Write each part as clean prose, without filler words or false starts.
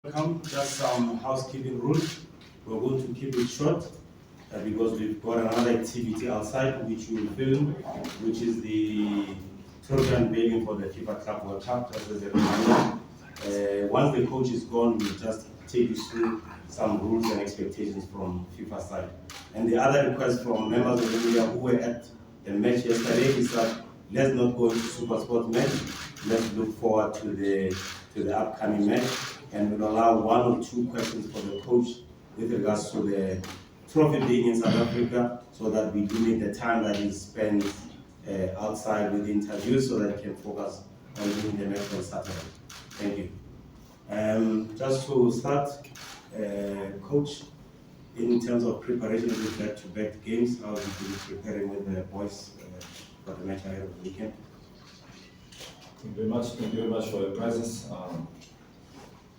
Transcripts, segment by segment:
Welcome. Just some housekeeping rules. We're going to keep it short because we've got another activity outside which we will film, which is the trophy unveiling for the FIFA Club World Cup. Just as a reminder, once the coach is gone, we'll just take you through some rules and expectations from FIFA side. And the other request from members of the media who were at the match yesterday is that let's not go into Super Sport match. Let's look forward to the upcoming match, and we'll allow one or two questions for the coach with regards to the trophy being in South Africa, so that we limit the time that he spends outside with interviews, so that he can focus on doing the match on Saturday. Thank you. Just to start, coach, in terms of preparation with back-to-back games, how have you been preparing with the boys for the match ahead of the weekend? Thank you very much. Thank you very much for your presence.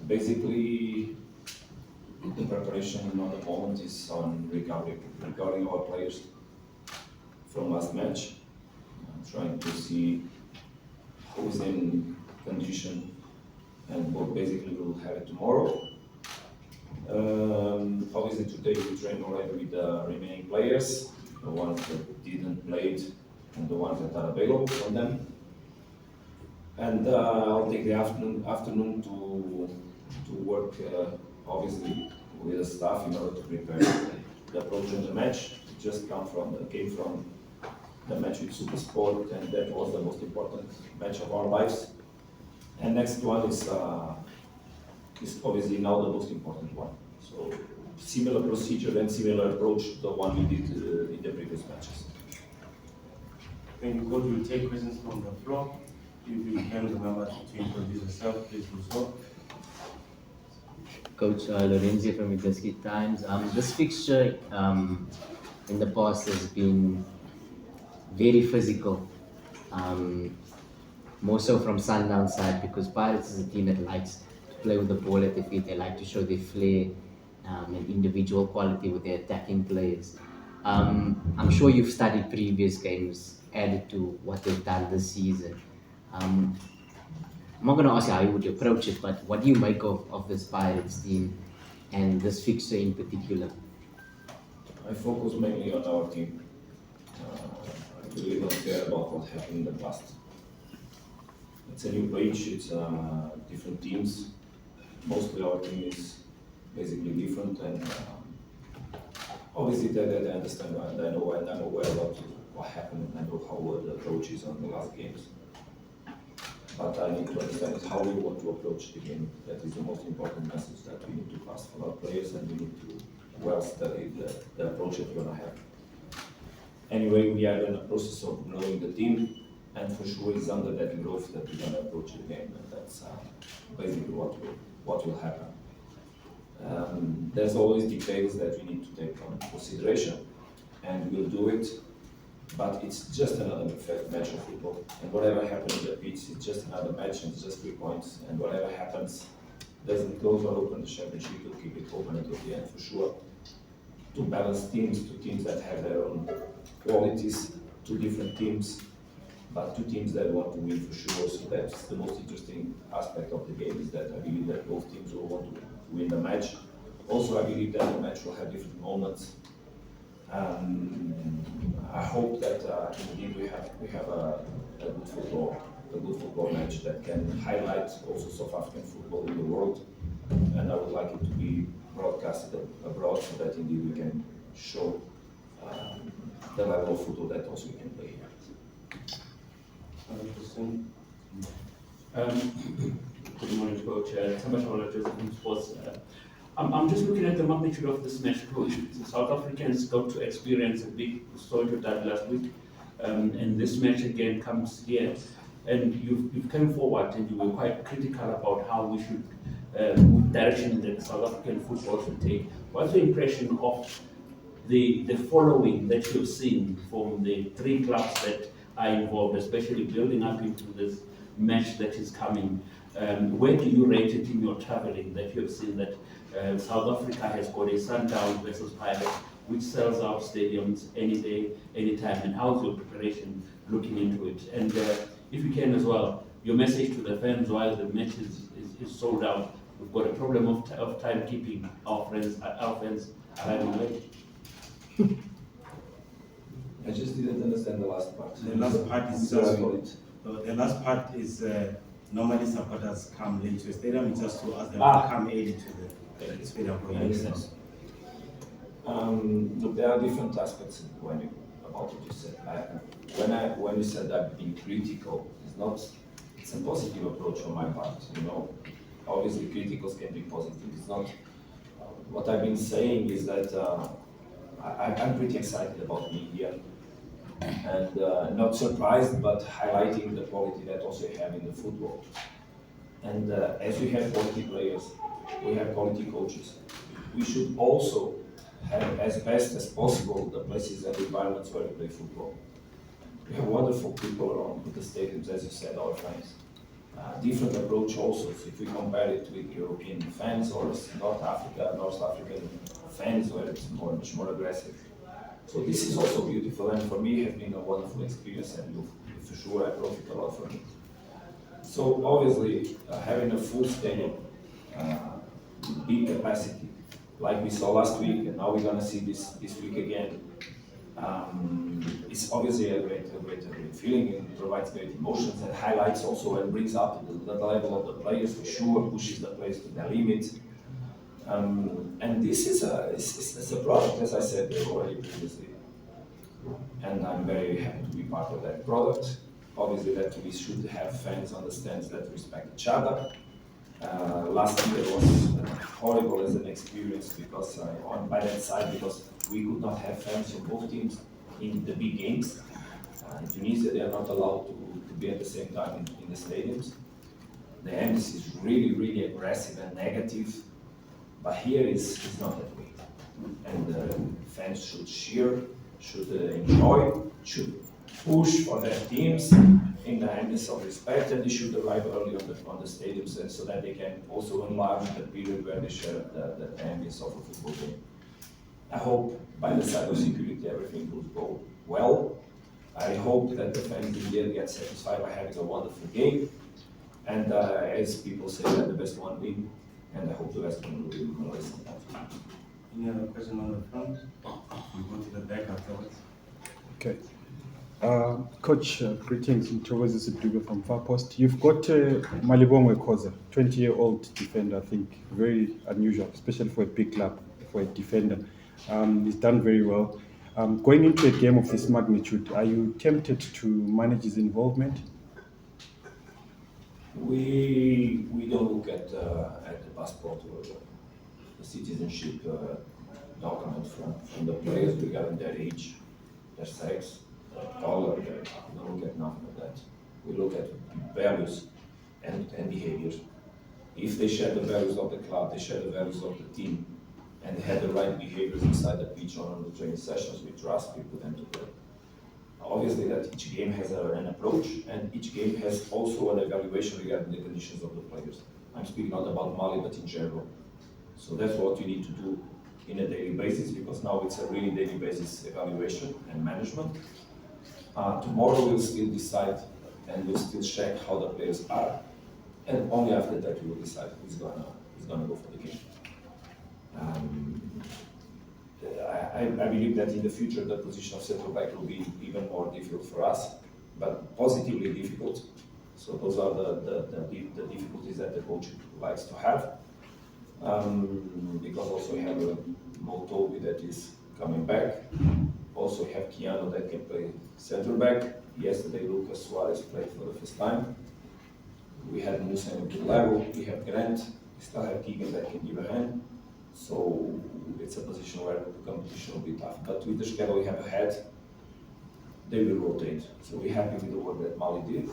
Basically, the preparation at the moment is on regarding our players from last match, trying to see who's in condition and what basically we'll have it tomorrow. Obviously today we trained already with the remaining players, the ones that didn't play it and the ones that are available from them. And I'll take the afternoon to work obviously with the staff in order to prepare the approach of the match. It just came from the match with Supersport, and that was the most important match of our lives. And next one is obviously now the most important one. So similar procedure and similar approach to the one we did in the previous matches. Thank you, coach. We'll take questions from the floor. If you can remember to introduce yourself, please do so. Coach Lorenzi from Midwest Times. This fixture in the past has been very physical, more so from Sundowns side, because Pirates is a team that likes to play with the ball at their feet. They like to show their flair and individual quality with their attacking players. I'm sure you've studied previous games, added to what they've done this season. I'm not going to ask you how you would approach it, but what do you make of this Pirates team and this fixture in particular? I focus mainly on our team. I really don't care about what happened in the past. It's a new page, it's different teams. Mostly our team is basically different, and obviously that I understand, and I'm aware about what happened, and I know how the approach is on the last games. But I need to understand how we want to approach the game. That is the most important message that we need to pass for our players, and we need to well study the approach that we're going to have. Anyway, we are in the process of growing the team, and for sure it's under that growth that we're going to approach the game, and that's basically what will happen. There's always details that we need to take on consideration, and we'll do it. But it's just another match of football, and whatever happens in the pitch, it's just another match, and it's just 3 points, and whatever happens doesn't close or open the championship. We'll keep it open until the end for sure. To balance teams, to teams that have their own qualities, two different teams, but two teams that want to win for sure. So that's the most interesting aspect of the game, is that I believe that both teams will want to win the match. Also, I believe that the match will have different moments. I hope that indeed we have a good football match that can highlight also South African football in the world, and I would like it to be broadcasted abroad, so that indeed we can show the level of football that also we can play here. Good morning, Coach. Joseph from Sports. I'm just looking at the magnitude of this match, Coach. The South Africans got to experience a big story of that last week, and this match again comes here. And you've come forward and you were quite critical about how we should direction that South African football should take. What's the impression of the following that you've seen from the 3 clubs that are involved, especially building up into this match that is coming? Where do you rate it in your traveling that you have seen that South Africa has got a Sundowns versus Pirates, which sells out stadiums any day, anytime, and how's your preparation looking into it? And if you can as well, your message to the fans while the match is sold out, we've got a problem of timekeeping. Our fans arriving late. I just didn't understand the last part. The last part is Sorry just for it. the last part is normally supporters come late to the stadium. It's just to ask them to come early to the stadium for Makes you. sense. Look, there are different aspects about what you said. When you said that being critical, it's a positive approach on my part. Obviously criticals can be positive. It's not. What I've been saying is that I'm pretty excited about being here, and not surprised, but highlighting the quality that also you have in the football. And as we have quality players, we have quality coaches. We should also have, as best as possible, the places and environments where we play football. We have wonderful people around the stadiums, as you said, our fans. Different approach also, so if we compare it with European fans or North African fans, where it's much more aggressive. So this is also beautiful, and for me, it has been a wonderful experience, and for sure I profit a lot from it. So obviously, having a full stadium, big capacity, like we saw last week, and now we're gonna see this week again. It's obviously a great feeling. It provides great emotions and highlights also and brings up the level of the players for sure, pushes the players to their limit. And this is a product, as I said already previously. And I'm very happy to be part of that product. Obviously, that we should have fans on the stands that respect each other. Last year was horrible as an experience because by that side, because we could not have fans from both teams in the big games. In Tunisia, they are not allowed to be at the same time in the stadiums. The embassy is really aggressive and negative, but here is not that way. And fans should cheer, should enjoy, should push for their teams in the hands of respect, and they should arrive early on the stadiums so that they can also enlarge the period where they share the ambience of a football game. I hope by the side of security everything will go well. I hope that the fans in the end get satisfied by having a wonderful game. And as people say, that the best one win, and I hope the best one will win less than that. Any other question on the front? We go to the back afterwards. Okay. Coach, greetings. Mthokozisi Dube from Far Post. You've got Malibongwe Khoza, 20-year-old defender, I think. Very unusual, especially for a big club, for a defender. He's done very well. Going into a game of this magnitude, are you tempted to manage his involvement? We don't look at the passport or the citizenship document from the players regarding their age, their sex, their color. We don't look at nothing of that. We look at values and behaviors. If they share the values of the club, they share the values of the team, and they have the right behaviors inside the pitch or on the training sessions, we trust, we put them to play. Obviously that each game has an approach, and each game has also an evaluation regarding the conditions of the players. I'm speaking not about Mali, but in general. So that's what you need to do in a daily basis, because now it's a really daily basis evaluation and management. Tomorrow we'll still decide and we'll still check how the players are, and only after that we will decide who's gonna go for the game. I believe that in the future the position of central back will be even more difficult for us, but positively difficult. So those are the difficulties that the coach likes to have. Because also we have Motobi that is coming back. Also we have Kiano that can play central back. Yesterday Lucas Suarez played for the first time. We had Musa in a good level. We have Grant. We still have Keegan that can give a hand. So it's a position where the competition will be tough. But with the schedule we have ahead, they will rotate. So we're happy with the work that Mali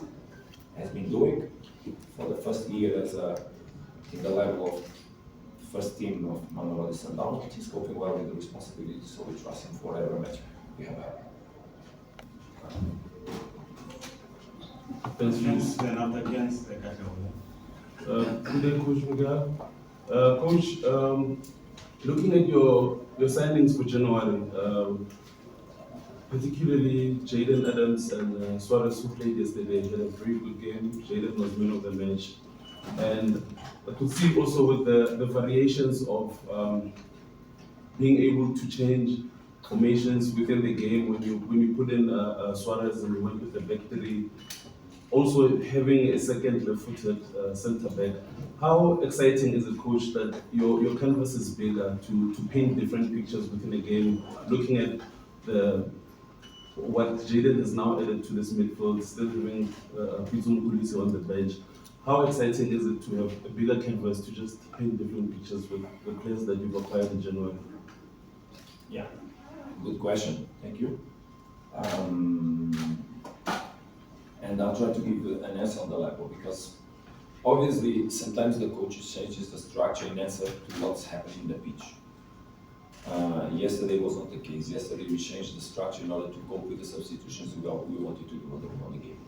has been doing for the first year as in the level of first team of Mamelodi Sundowns. He's coping well with the responsibility, so we trust him for whatever match we have ahead. Against the Catalan. Good day, Coach Miguel. Coach, looking at your signings for January, particularly Jaden Adams and Suarez, who played yesterday, had a very good game. Jaden was man of the match. And I could see also with the variations of being able to change formations within the game when you put in Suarez and you went with the back three, also having a second left-footed centre back. How exciting is it, coach, that your canvas is bigger to paint different pictures within a game, looking at the what Jaden has now added to this midfield, still having Pitum Kulisi on the bench. How exciting is it to have a bigger canvas to just paint different pictures with the players that you've acquired in January? Yeah, good question. Thank you. And I'll try to give an answer on the level because obviously sometimes the coaches changes the structure in answer to what's happening in the pitch. Yesterday was not the case. Yesterday we changed the structure in order to cope with the substitutions we wanted to do on the game.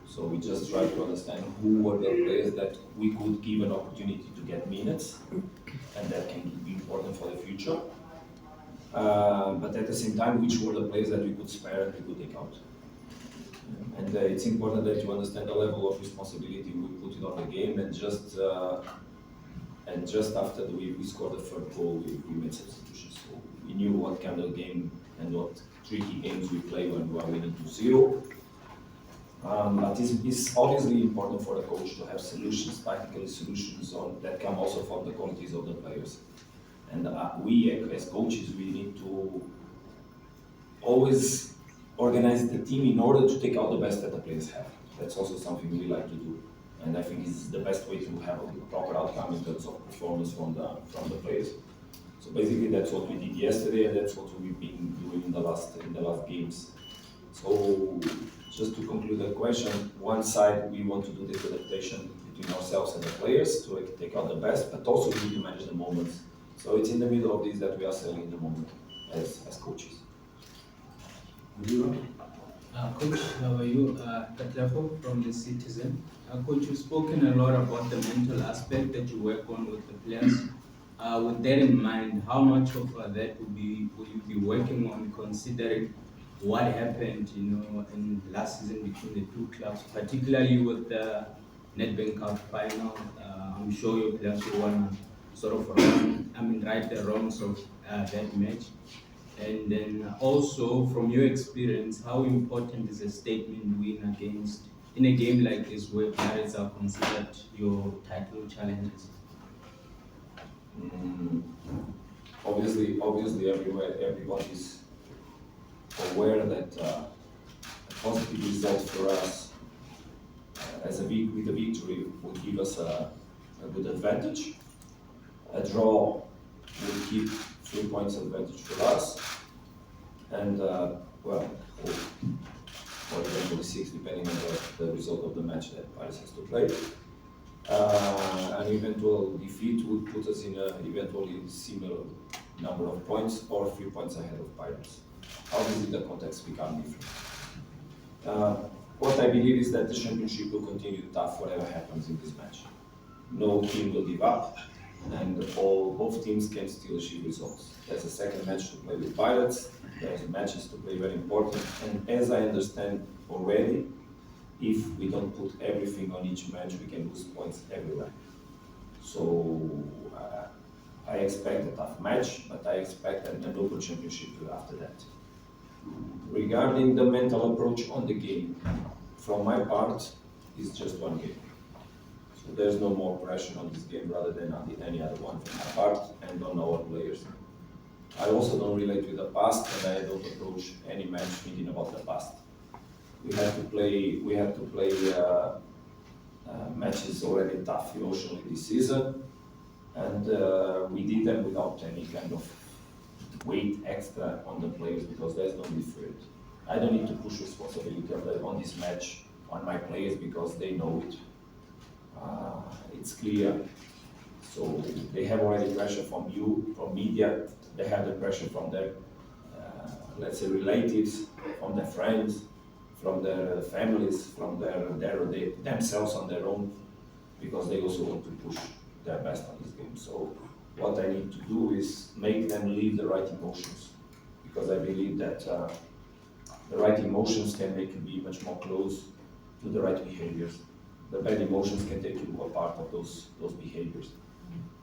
So we just tried to understand who were the players that we could give an opportunity to get minutes and that can be important for the future. But at the same time, which were the players that we could spare and we could take out. And it's important that you understand the level of responsibility we put it on the game, and just after we scored the third goal, we made substitutions. So we knew what kind of game and what tricky games we play when we are winning 2-0. But it's obviously important for the coach to have solutions, tactical solutions that come also from the qualities of the players. And we as coaches, we need to always organize the team in order to take out the best that the players have. That's also something we like to do. And I think it's the best way to have a proper outcome in terms of performance from the players. So basically that's what we did yesterday, and that's what we've been doing in the last games. So just to conclude the question, one side we want to do this adaptation between ourselves and the players to take out the best, but also we need to manage the moments. So it's in the middle of this that we are selling the moment as coaches. Coach, how are you? Katlafo from the Citizen. Coach, you've spoken a lot about the mental aspect that you work on with the players. With that in mind, how much of that will you be working on, considering what happened, in last season between the two clubs, particularly with the Nedbank Cup final? I'm sure your players will want to sort of right the wrongs of that match. And then also, from your experience, how important is a statement win in a game like this where Pirates are considered your title challenges? Obviously, everyone is aware that a positive result for us with a victory would give us a good advantage. A draw would keep 3 points advantage for us, and or eventually 6, depending on the result of the match that Paris has to play. An eventual defeat would put us in an eventually similar number of points or 3 points ahead of Pirates. Obviously, the context becomes different. What I believe is that the championship will continue tough whatever happens in this match. No team will give up, and both teams can still achieve results. There's a second match to play with Pirates, there's matches to play very important, and as I understand already, if we don't put everything on each match, we can lose points everywhere. So I expect a tough match, but I expect an open championship after that. Regarding the mental approach on the game, from my part, it's just one game. So there's no more pressure on this game rather than on any other one from my part and on our players. I also don't relate with the past, and I don't approach any match thinking about the past. We have to play matches already tough emotionally this season, and we did them without any kind of weight extra on the players because there's no need for it. I don't need to push responsibility on this match on my players because they know it. It's clear. So they have already pressure from you, from media. They have the pressure from their, let's say, relatives, from their friends, from their families, from themselves on their own, because they also want to push their best on this game. So what I need to do is make them live the right emotions, because I believe that the right emotions can make you be much more close to the right behaviors. the bad emotions can take you apart of those behaviors.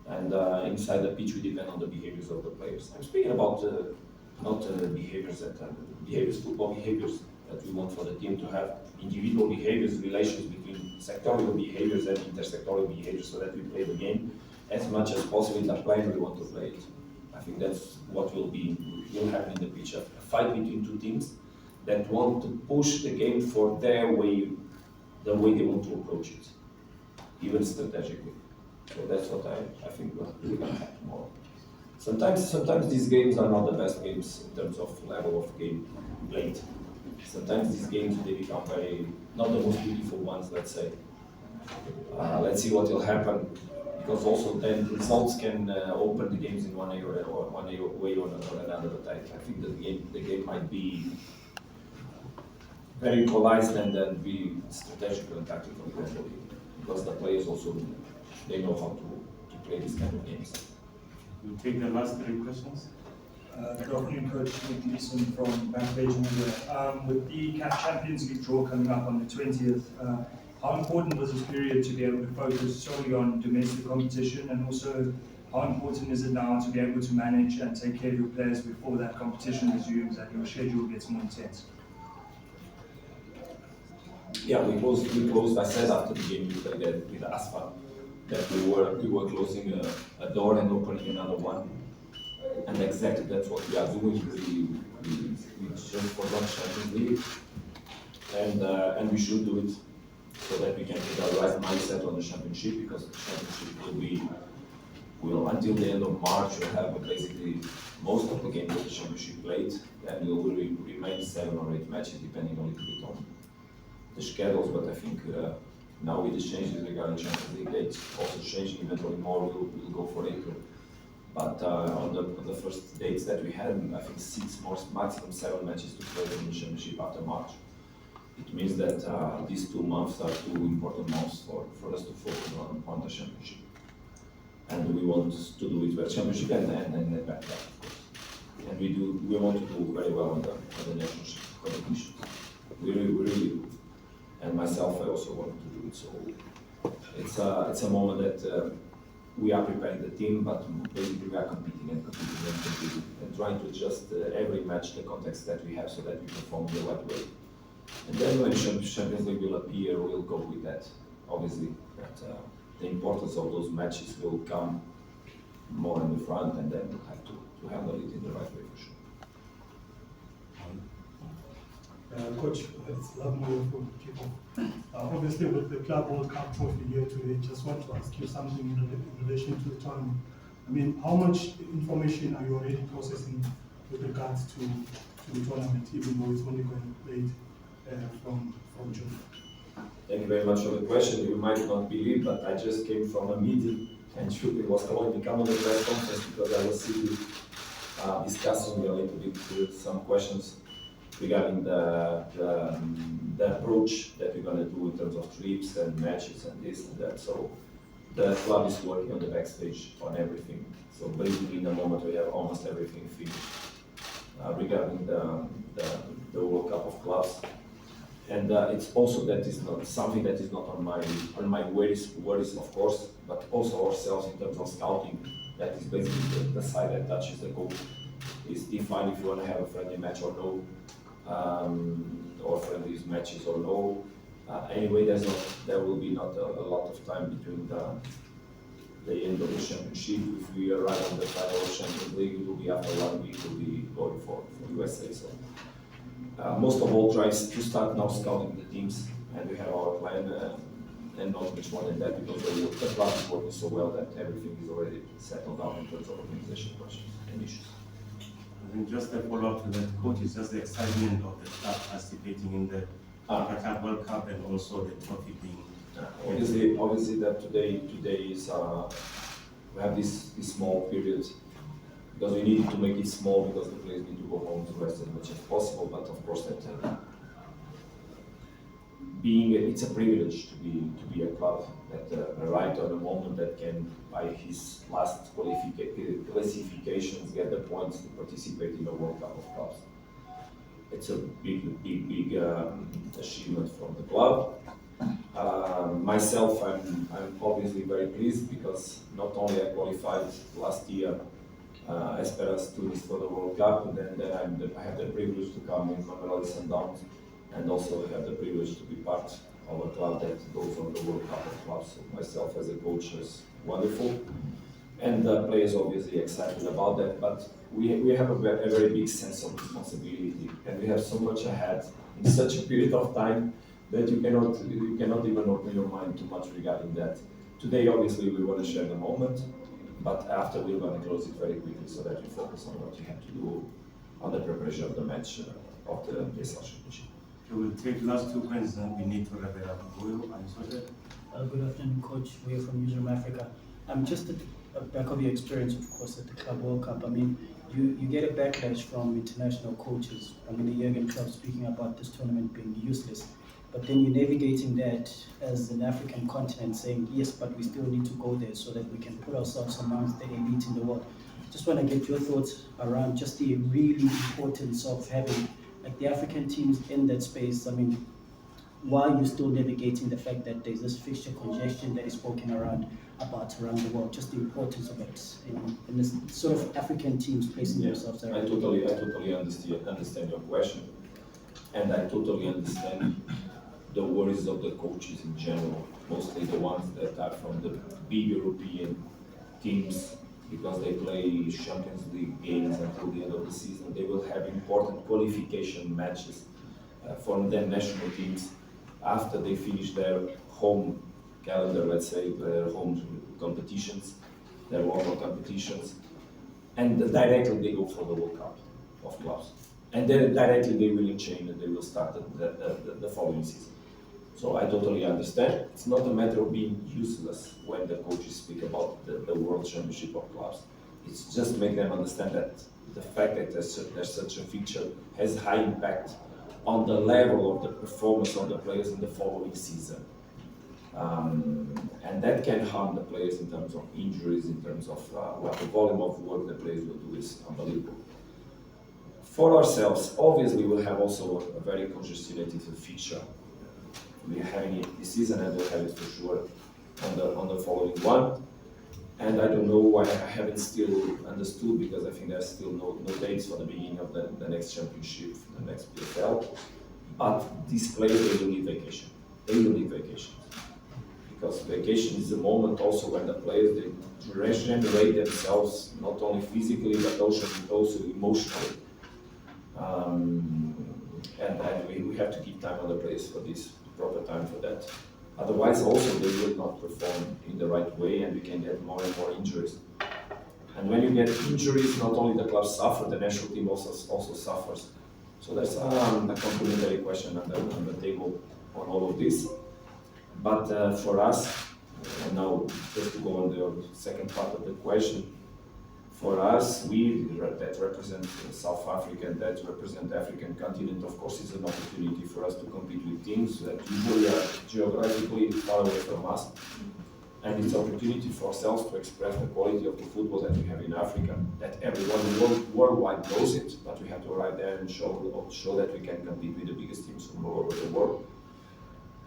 And inside the pitch, we depend on the behaviors of the players. I'm speaking about not behaviors that behaviors, football behaviors that we want for the team to have individual behaviors, relations between sectorial behaviors and intersectorial behaviors, so that we play the game as much as possible in the plan we want to play it. I think that's what will happen in the pitch. A fight between two teams that want to push the game for their way, the way they want to approach it, even strategically. So that's what I think will really happen tomorrow. Sometimes these games are not the best games in terms of level of game played. Sometimes these games they become not the most beautiful ones, let's say. Let's see what will happen, because also then results can open the games in one way or another. But I think the game might be very equalized and then be strategical and tactical globally, because the players also they know how to play these kind of games. We'll take the last 3 questions. Good afternoon, Coach. Nick Leeson from Backpage Media. With the CAF Champions League draw coming up on the 20th, how important was this period to be able to focus solely on domestic competition, and also how important is it now to be able to manage and take care of your players before that competition resumes and your schedule gets more intense? Yeah, we closed. I said after the game we played with Asfa that we were closing a door and opening another one, and exactly that's what we are doing. We just forgot Champions League, and we should do it so that we can get the right mindset on the championship, because the championship will until the end of March we'll have basically most of the games of the championship played, and we will remain 7 or 8 matches depending a little bit on the schedules. But I think now with the changes regarding Champions League dates also changing eventually more, we'll go for April. But on the first dates that we had, I think 6 more, maximum 7 matches to play in the championship after March. It means that these 2 months are 2 important months for us to focus on the championship. And we want to do it for championship and then back up, of course. And we want to do very well on the national competitions. We really do. And myself, I also want to do it. So it's a moment that we are preparing the team, but basically we are competing and trying to adjust every match the context that we have so that we perform the right way. And then when Champions League will appear, we'll go with that. Obviously, that the importance of those matches will come more in the front, and then we'll have to handle it in the right way for sure. Coach, it's Lavmo from Kickoff. Obviously, with the Club World Cup trophy here today, just want to ask you something in relation to the tournament. I mean, how much information are you already processing with regards to the tournament, even though it's only going to be played from June? Thank you very much for the question. You might not believe, but I just came from a meeting, and Shupi was calling me come on the press conference because I was sitting discussing a little bit some questions regarding the approach that we're going to do in terms of trips and matches and this and that. So the club is working on the backstage on everything. So basically in the moment we have almost everything finished regarding the World Cup of Clubs. And it's also that is not something that is not on my worries of course, but also ourselves in terms of scouting. That is basically the side that touches the goal. Is define if you want to have a friendly match or no. Or friendly matches or no. Anyway, there will be not a lot of time between the end of the championship. If we arrive on the final of Champions League, it will be after 1 week. We'll be going for USA. So most of all, tries to start now scouting the teams, and we have our plan, and not much more than that because the club is working so well that everything is already settled down in terms of organization questions and issues. And just a follow-up to that, coach, is just the excitement of the club participating in the African World Cup and also the trophy being. Obviously, that today is we have this small period because we needed to make it small because the players need to go home to rest as much as possible. But of course, that it's a privilege to be a club that right on the moment that can, by his last classifications, get the points to participate in the World Cup of Clubs. It's a big achievement from the club. Myself, I'm obviously very pleased because not only I qualified last year as per as tourist for the World Cup, and then I have the privilege to come in Mamelodi Sundowns, and also have the privilege to be part of a club that goes on the World Cup of clubs. So myself as a coach is wonderful, and the players obviously excited about that. But we have a very big sense of responsibility, and we have so much ahead in such a period of time that you cannot even open your mind too much regarding that. Today, obviously, we want to share the moment, but after we're going to close it very quickly so that you focus on what you have to do on the preparation of the match of the PSL Championship. We will take last 2 points, then we need to wrap it up. Will and Soja. Good afternoon, Coach. We're from Newsroom Africa. Just at the back of your experience, of course, at the Club World Cup. I mean, you get a backlash from international coaches. I mean, the Jurgen Klopp speaking about this tournament being useless. But then you're navigating that as an African continent, saying, yes, but we still need to go there so that we can put ourselves amongst the elite in the world. Just want to get your thoughts around just the really importance of having like the African teams in that space. I mean, while you're still navigating the fact that there's this fixture congestion that is spoken around the world, just the importance of it in this sort of African teams placing themselves around. I totally understand your question, and I totally understand the worries of the coaches in general, mostly the ones that are from the big European teams, because they play Champions League games until the end of the season. They will have important qualification matches for their national teams after they finish their home calendar, let's say, their home competitions, their local competitions, and directly they go for the World Cup of clubs. And then directly they will change and they will start the following season. So I totally understand. It's not a matter of being useless when the coaches speak about the World Championship of clubs. It's just to make them understand that the fact that there's such a feature has high impact on the level of the performance of the players in the following season. And that can harm the players in terms of injuries, in terms of what the volume of work the players will do is unbelievable. For ourselves, obviously we'll have also a very congested feature. We are having it this season and we'll have it for sure on the following one. And I don't know why I haven't still understood, because I think there's still no dates for the beginning of the next championship, the next PSL. But these players, they will need vacation. They will need vacation. Because vacation is the moment also when the players, they regenerate themselves, not only physically, but also emotionally. And we have to give time on the players for this, proper time for that. Otherwise, also they will not perform in the right way, and we can get more and more injuries. And when you get injuries, not only the clubs suffer, the national team also suffers. So there's a complementary question on the table on all of this. But for us, and now just to go on the second part of the question, for us, we that represent South Africa and that represent the African continent, of course, is an opportunity for us to compete with teams that usually are geographically far away from us. And it's an opportunity for ourselves to express the quality of the football that we have in Africa, that everyone worldwide knows it, but we have to arrive there and show that we can compete with the biggest teams from all over the world.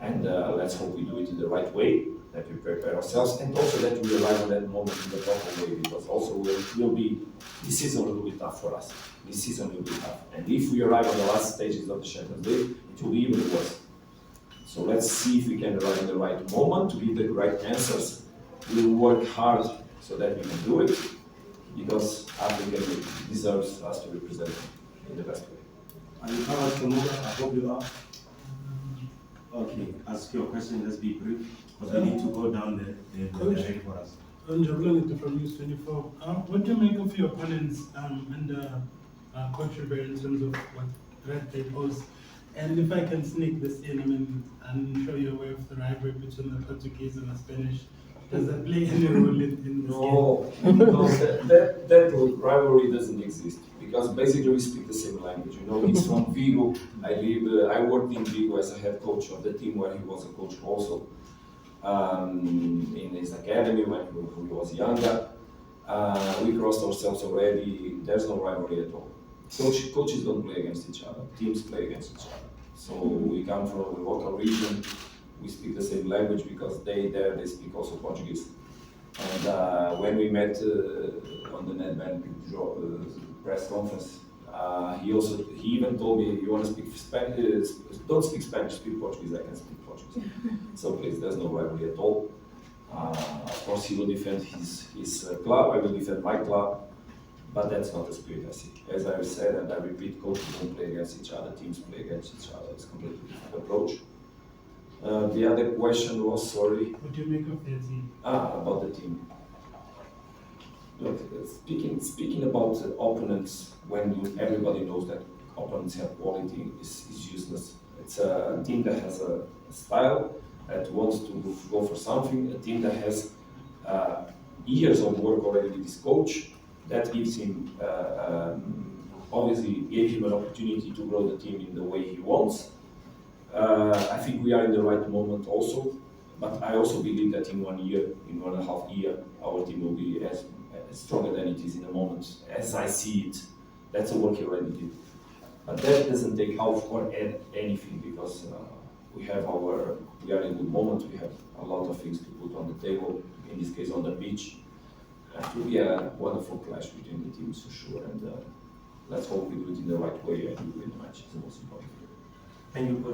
And let's hope we do it in the right way, that we prepare ourselves, and also that we arrive at that moment in the proper way, because also this season will be tough for us. This season will be tough. And if we arrive on the last stages of the Champions League, it will be even worse. So let's see if we can arrive in the right moment to give the right answers. We'll work hard so that we can do it, because Africa deserves us to represent them in the best way. Are you covered, Kamuga? I hope you are. Okay, ask your question, let's be brief, because we need to go down the rate for us. I'm Jabulani from News 24. What do you make of your opponents and Coach Rivera in terms of what threat they pose? And if I can sneak this in, I mean, I'm sure you're aware of the rivalry between the Portuguese and the Spanish. Does that play any role in this game? No, that rivalry doesn't exist, because basically we speak the same language. You know, he's from Vigo. I worked in Vigo as a head coach of the team where he was a coach also in his academy when he was younger. We crossed ourselves already. There's no rivalry at all. Coaches don't play against each other. Teams play against each other. So we come from a local region we speak the same language because they speak also Portuguese. And when we met on the Nedbank press conference, he even told me, "You want to speak Spanish? Don't speak Spanish. Speak Portuguese. I can speak Portuguese." So please, there's no rivalry at all. Of course, he will defend his club. I will defend my club. But that's not the spirit I see. As I said, and I repeat, coaches don't play against each other, teams play against each other. It's a completely different approach. The other question was, sorry. What do you make of their team? About the team. Look, speaking about opponents, when everybody knows that opponents have quality, is useless. It's a team that has a style, that wants to go for something, a team that has years of work already with this coach, that gives him, obviously gave him an opportunity to grow the team in the way he wants. I think we are in the right moment also, but I also believe that in 1 year, in 1.5 years, our team will be as stronger than it is in the moment, as I see it. That's a work he already did. But that doesn't take half or anything, because we are in a good moment, we have a lot of things to put on the table, in this case on the pitch. It will be a wonderful clash between the teams for sure, and let's hope we do it in the right way and we win the match. It's the most important. Thank you.